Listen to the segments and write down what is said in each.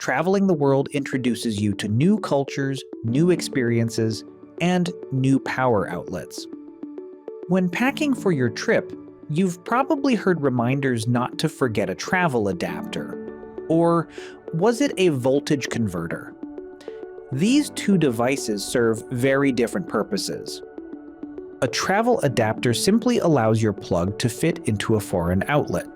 traveling the world introduces you to new cultures, new experiences, and new power outlets. When packing for your trip, you've probably heard reminders not to forget a travel adapter. Or was it a voltage converter? These two devices serve very different purposes. A travel adapter simply allows your plug to fit into a foreign outlet.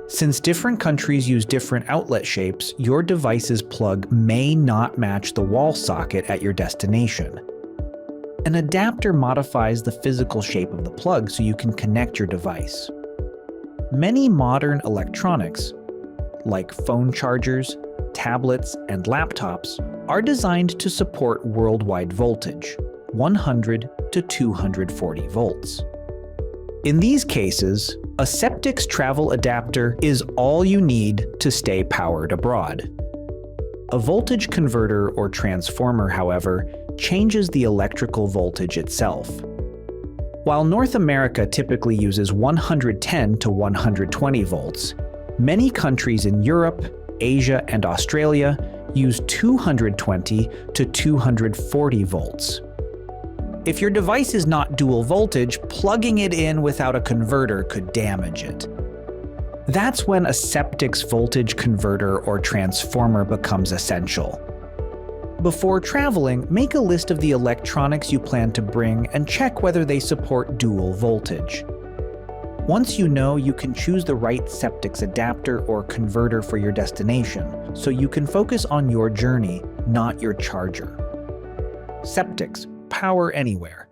Since different countries use different outlet shapes, your device's plug may not match the wall socket at your destination. An adapter modifies the physical shape of the plug so you can connect your device. Many modern electronics, like phone chargers, tablets, and laptops, are designed to support worldwide voltage, 100 to 240 volts. In these cases, a Ceptics travel adapter is all you need to stay powered abroad. A voltage converter or transformer, however, changes the electrical voltage itself. While North America typically uses 110 to 120 volts, many countries in Europe, Asia, and Australia use 220 to 240 volts. If your device is not dual voltage, plugging it in without a converter could damage it. That's when a Ceptics voltage converter or transformer becomes essential. Before traveling, make a list of the electronics you plan to bring and check whether they support dual voltage. Once you know, you can choose the right Ceptics adapter or converter for your destination, so you can focus on your journey, not your charger. Ceptics, power anywhere.